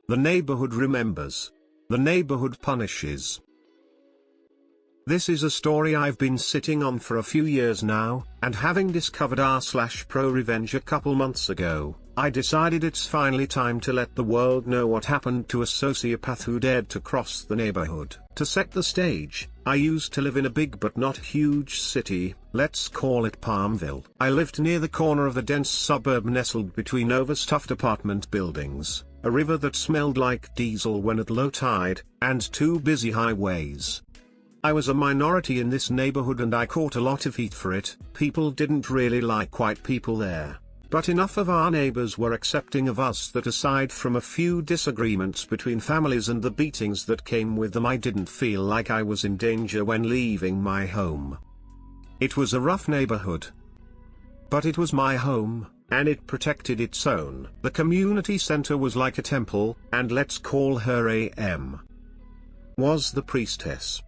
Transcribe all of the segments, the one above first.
The neighborhood remembers. The neighborhood punishes. This is a story I've been sitting on for a few years now, and having discovered r/ProRevenge a couple months ago, I decided it's finally time to let the world know what happened to a sociopath who dared to cross the neighborhood. To set the stage, I used to live in a big but not huge city, let's call it Palmville. I lived near the corner of a dense suburb nestled between overstuffed apartment buildings, a river that smelled like diesel when at low tide, and two busy highways. I was a minority in this neighborhood and I caught a lot of heat for it. People didn't really like white people there. But enough of our neighbors were accepting of us that aside from a few disagreements between families and the beatings that came with them, I didn't feel like I was in danger when leaving my home. It was a rough neighborhood. But it was my home, and it protected its own. The community center was like a temple, and let's call her A.M. was the priestess.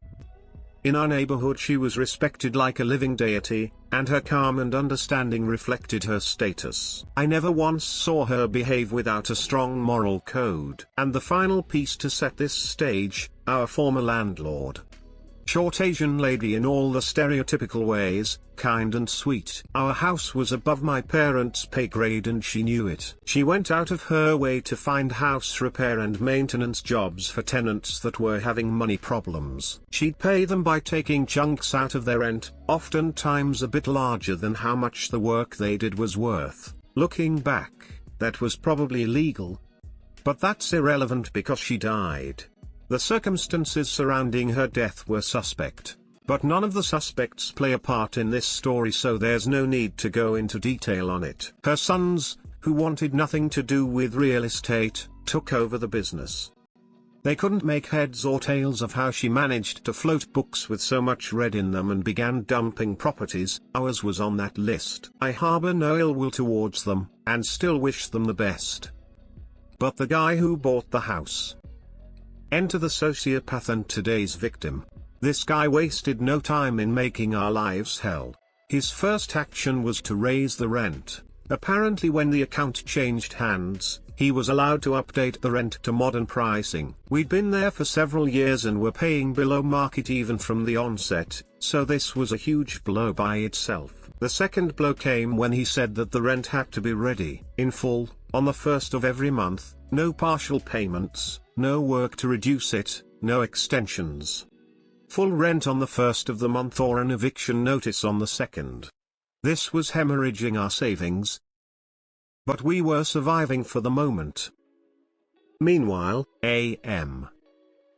In our neighborhood she was respected like a living deity, and her calm and understanding reflected her status. I never once saw her behave without a strong moral code. And the final piece to set this stage, our former landlord. Short Asian lady in all the stereotypical ways, kind and sweet. Our house was above my parents' pay grade and she knew it. She went out of her way to find house repair and maintenance jobs for tenants that were having money problems. She'd pay them by taking chunks out of their rent, oftentimes a bit larger than how much the work they did was worth. Looking back, that was probably illegal. But that's irrelevant because she died. The circumstances surrounding her death were suspect, but none of the suspects play a part in this story, so there's no need to go into detail on it. Her sons, who wanted nothing to do with real estate, took over the business. They couldn't make heads or tails of how she managed to float books with so much red in them and began dumping properties. Ours was on that list. I harbor no ill will towards them, and still wish them the best. But the guy who bought the house. Enter the sociopath and today's victim. This guy wasted no time in making our lives hell. His first action was to raise the rent. Apparently when the account changed hands, he was allowed to update the rent to modern pricing. We'd been there for several years and were paying below market even from the onset, so this was a huge blow by itself. The second blow came when he said that the rent had to be ready, in full, on the 1st of every month, no partial payments, no work to reduce it, no extensions. Full rent on the 1st of the month or an eviction notice on the 2nd. This was hemorrhaging our savings. But we were surviving for the moment. Meanwhile, A.M.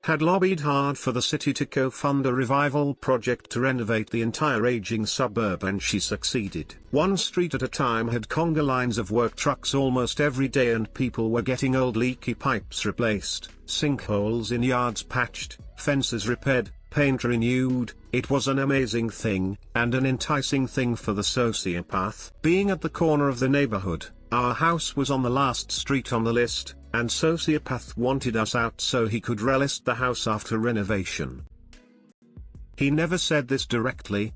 had lobbied hard for the city to co-fund a revival project to renovate the entire aging suburb, and she succeeded. One street at a time had conga lines of work trucks almost every day, and people were getting old leaky pipes replaced, sinkholes in yards patched, fences repaired, paint renewed. It was an amazing thing, and an enticing thing for the sociopath. Being at the corner of the neighborhood, our house was on the last street on the list, and sociopath wanted us out so he could relist the house after renovation. He never said this directly,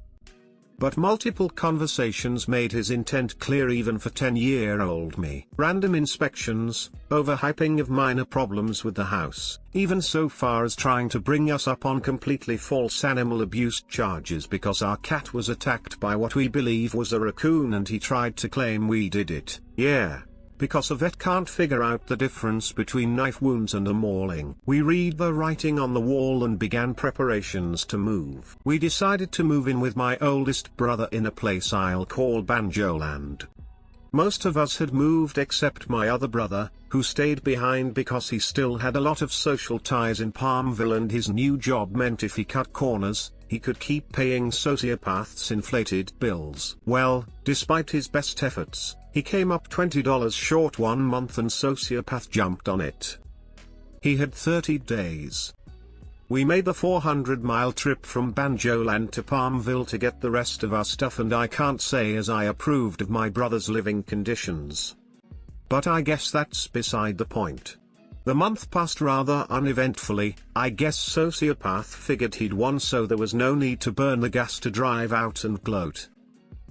but multiple conversations made his intent clear even for 10-year-old me. Random inspections, overhyping of minor problems with the house, even so far as trying to bring us up on completely false animal abuse charges because our cat was attacked by what we believe was a raccoon and he tried to claim we did it. Yeah. Because a vet can't figure out the difference between knife wounds and a mauling. We read the writing on the wall and began preparations to move. We decided to move in with my oldest brother in a place I'll call Banjoland. Most of us had moved except my other brother, who stayed behind because he still had a lot of social ties in Palmville, and his new job meant if he cut corners, he could keep paying sociopaths inflated bills. Well, despite his best efforts, he came up $20 short one month and sociopath jumped on it. He had 30 days. We made the 400-mile trip from Banjoland to Palmville to get the rest of our stuff, and I can't say as I approved of my brother's living conditions. But I guess that's beside the point. The month passed rather uneventfully. I guess sociopath figured he'd won, so there was no need to burn the gas to drive out and gloat.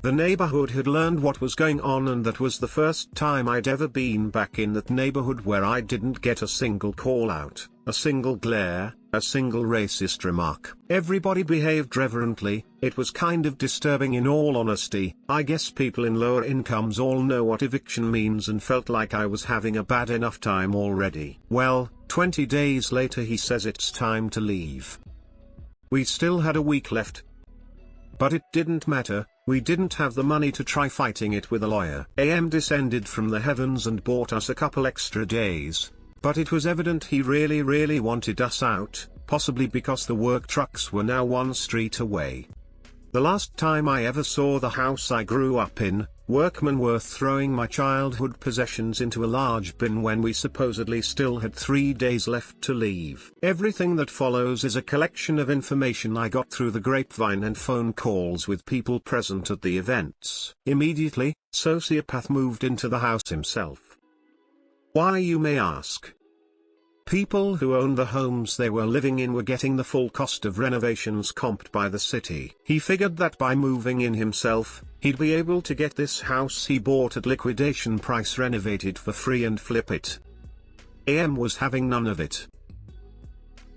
The neighborhood had learned what was going on, and that was the first time I'd ever been back in that neighborhood where I didn't get a single call out, a single glare, a single racist remark. Everybody behaved reverently. It was kind of disturbing in all honesty. I guess people in lower incomes all know what eviction means and felt like I was having a bad enough time already. Well, 20 days later he says it's time to leave. We still had a week left. But it didn't matter. We didn't have the money to try fighting it with a lawyer. AM descended from the heavens and bought us a couple extra days. But it was evident he really wanted us out, possibly because the work trucks were now one street away. The last time I ever saw the house I grew up in, workmen were throwing my childhood possessions into a large bin when we supposedly still had 3 days left to leave. Everything that follows is a collection of information I got through the grapevine and phone calls with people present at the events. Immediately, sociopath moved into the house himself. Why, you may ask? People who owned the homes they were living in were getting the full cost of renovations comped by the city. He figured that by moving in himself, he'd be able to get this house he bought at liquidation price renovated for free and flip it. AM was having none of it.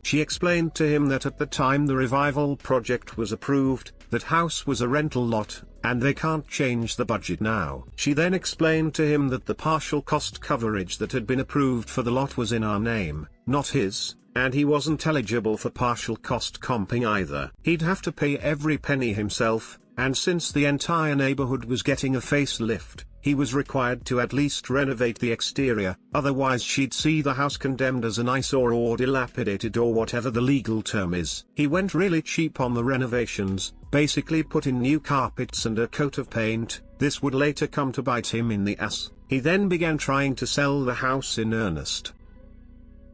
She explained to him that at the time the revival project was approved, that house was a rental lot, and they can't change the budget now. She then explained to him that the partial cost coverage that had been approved for the lot was in our name, not his, and he wasn't eligible for partial cost comping either. He'd have to pay every penny himself, and since the entire neighborhood was getting a facelift, he was required to at least renovate the exterior, otherwise she'd see the house condemned as an eyesore or dilapidated or whatever the legal term is. He went really cheap on the renovations, basically put in new carpets and a coat of paint. This would later come to bite him in the ass. He then began trying to sell the house in earnest.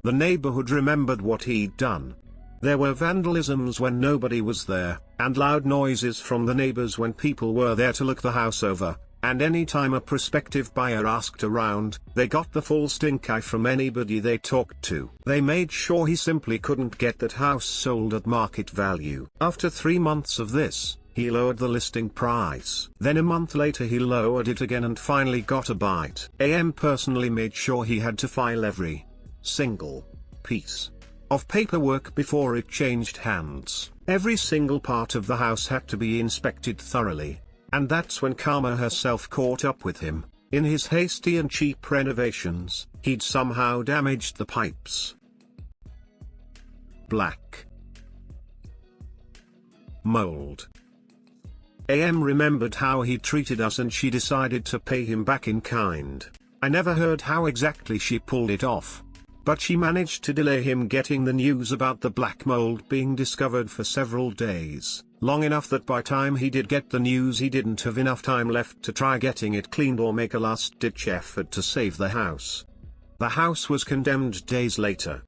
The neighborhood remembered what he'd done. There were vandalisms when nobody was there, and loud noises from the neighbors when people were there to look the house over. And any time a prospective buyer asked around, they got the full stink eye from anybody they talked to. They made sure he simply couldn't get that house sold at market value. After 3 months of this, he lowered the listing price. Then a month later he lowered it again and finally got a bite. AM personally made sure he had to file every single piece of paperwork before it changed hands. Every single part of the house had to be inspected thoroughly. And that's when Karma herself caught up with him. In his hasty and cheap renovations, he'd somehow damaged the pipes. Black mold. AM remembered how he treated us and she decided to pay him back in kind. I never heard how exactly she pulled it off. But she managed to delay him getting the news about the black mold being discovered for several days. Long enough that by time he did get the news he didn't have enough time left to try getting it cleaned or make a last-ditch effort to save the house. The house was condemned days later.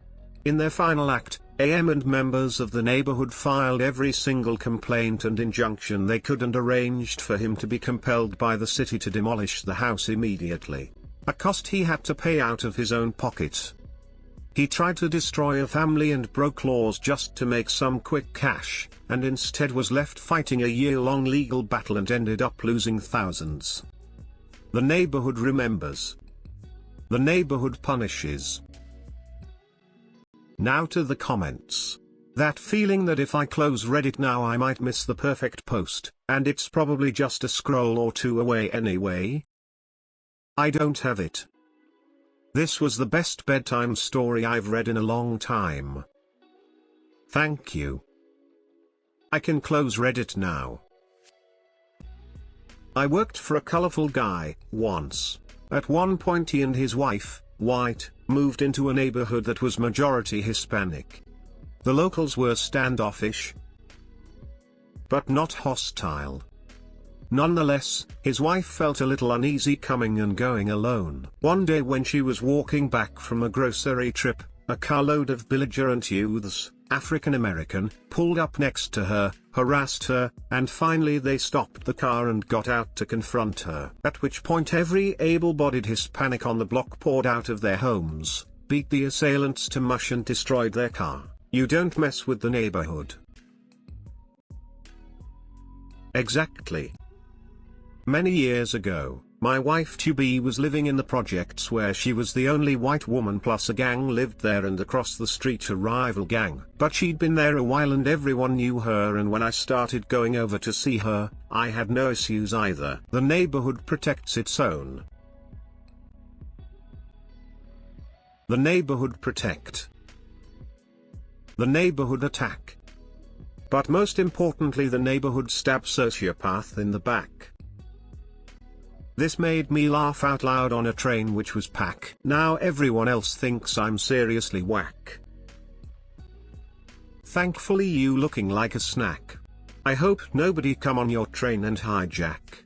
In their final act, AM and members of the neighborhood filed every single complaint and injunction they could and arranged for him to be compelled by the city to demolish the house immediately. A cost he had to pay out of his own pocket. He tried to destroy a family and broke laws just to make some quick cash, and instead was left fighting a year-long legal battle and ended up losing thousands. The neighborhood remembers. The neighborhood punishes. Now to the comments. That feeling that if I close Reddit now I might miss the perfect post, and it's probably just a scroll or two away anyway. I don't have it. This was the best bedtime story I've read in a long time. Thank you. I can close Reddit now. I worked for a colorful guy, once. At one point he and his wife, white, moved into a neighborhood that was majority Hispanic. The locals were standoffish, but not hostile. Nonetheless, his wife felt a little uneasy coming and going alone. One day when she was walking back from a grocery trip, a carload of belligerent youths, African American, pulled up next to her, harassed her, and finally they stopped the car and got out to confront her. At which point every able-bodied Hispanic on the block poured out of their homes, beat the assailants to mush and destroyed their car. You don't mess with the neighborhood. Exactly. Many years ago, my wife to-be was living in the projects where she was the only white woman plus a gang lived there, and across the street a rival gang. But she'd been there a while and everyone knew her, and when I started going over to see her, I had no issues either. The neighborhood protects its own. The neighborhood protect. The neighborhood attack. But most importantly, the neighborhood stab sociopath in the back. This made me laugh out loud on a train which was packed. Now everyone else thinks I'm seriously whack. Thankfully you looking like a snack. I hope nobody come on your train and hijack.